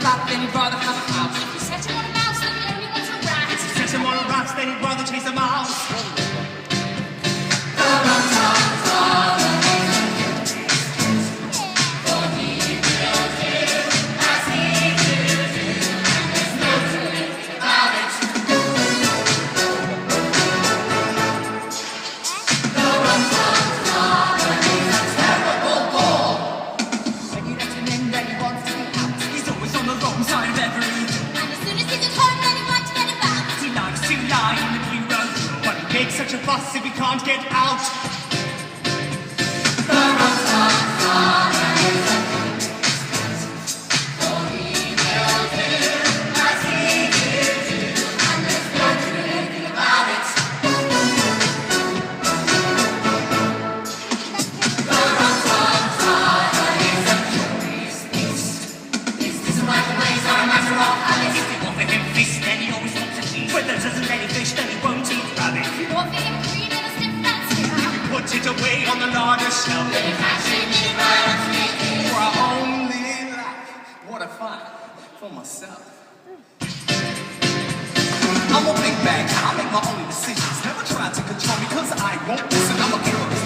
flat, then he'd rather have a house. If you set him on a mouse, then he only wants a rat. If you set him on a rat, then he'd rather chase a mouse. The Rum Tum Tugger is a for he will do as he do, and there's no doing about it. The Rum Tum Tugger is a terrible bore. When you let him in, then he wants to be out. He's always on the wrong side of every. And as soon as he's at home, then he'd like to get about. He likes to lie in the blue road, but he makes such a fuss if he can't get out. The Rum Tum Tugger is a for he will do as he do, and there's no doing anything about it. The Rum Tum Tugger is a curious beast. His different ways are a matter of habit. If you offer him fish, then he always wants to eat. When there doesn't any fish, then he won't eat rabbit. If you offer him cream in a stiff fat snout, You put it away on the larder shelf. Then you catch him in right underneath it. For our only life. What a find for myself. I'm a big bag, I make my own decisions. Never try to control me, cause I won't listen. I'm a curious,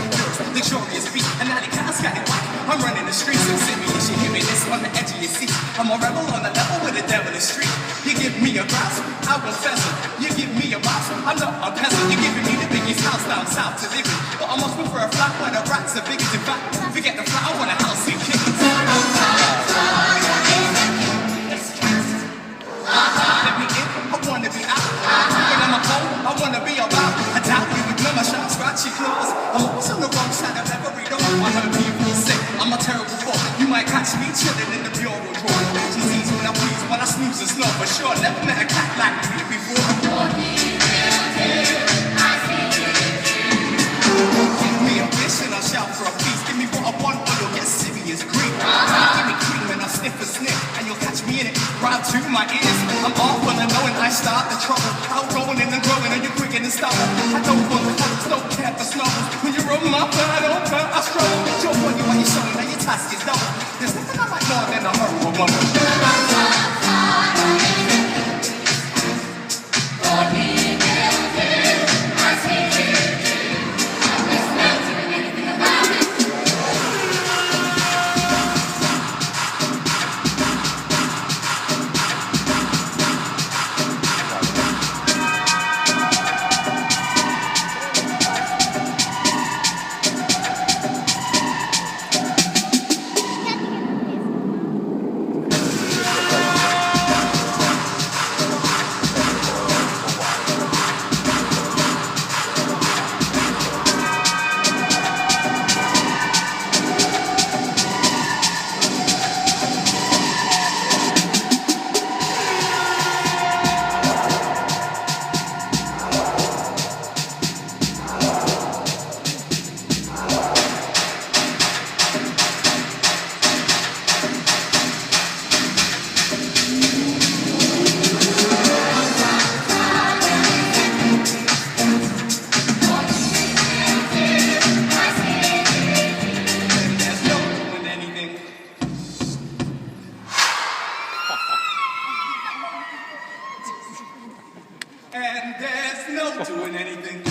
luxurious beast. And now they can't sky white. I'm running the streets of Sydney. You should hear me this on the edge of your seat. I'm a rebel on the level with the devil in the street. You give me a grasp, I will pheasant. You give me a mouse, I'm not a peasant. You're giving me the biggest house down south to live in. But I must prefer a flat where the rats are biggest. In fact, forget the flat, I want a house in kittens. The Rum Tum Tugger is a curious cat. Let me in, I wanna be out. When I'm at home, I wanna be about. I doubt you would know my sharp, scratchy claws. I'm always on the wrong side of every door. I heard people say I'm a terrible fool. You might catch me chilling in the bureau drawer. She's easy when I please, but I snooze and snore for sure. Never met a cat like me before. For he will do as he do. Give me a fish and I'll shout for a feast. Give me what I want or you'll get serious grief. Give me cream and I'll sniff a sniff. And you'll catch me in it right to my ears. I'm off when I know and I start the trouble. Outgoing and then growing and you're quick and stubble. I don't want the colors, don't care for snubbles. When you're on my bed, I struggle. Joke on you while you're showing that your task is double. There's nothing I like more than a horrible one. The Rum Tum Tugger is a curious cat. For he will do as he do, and there's no doing anything about it. And there's no doing anything.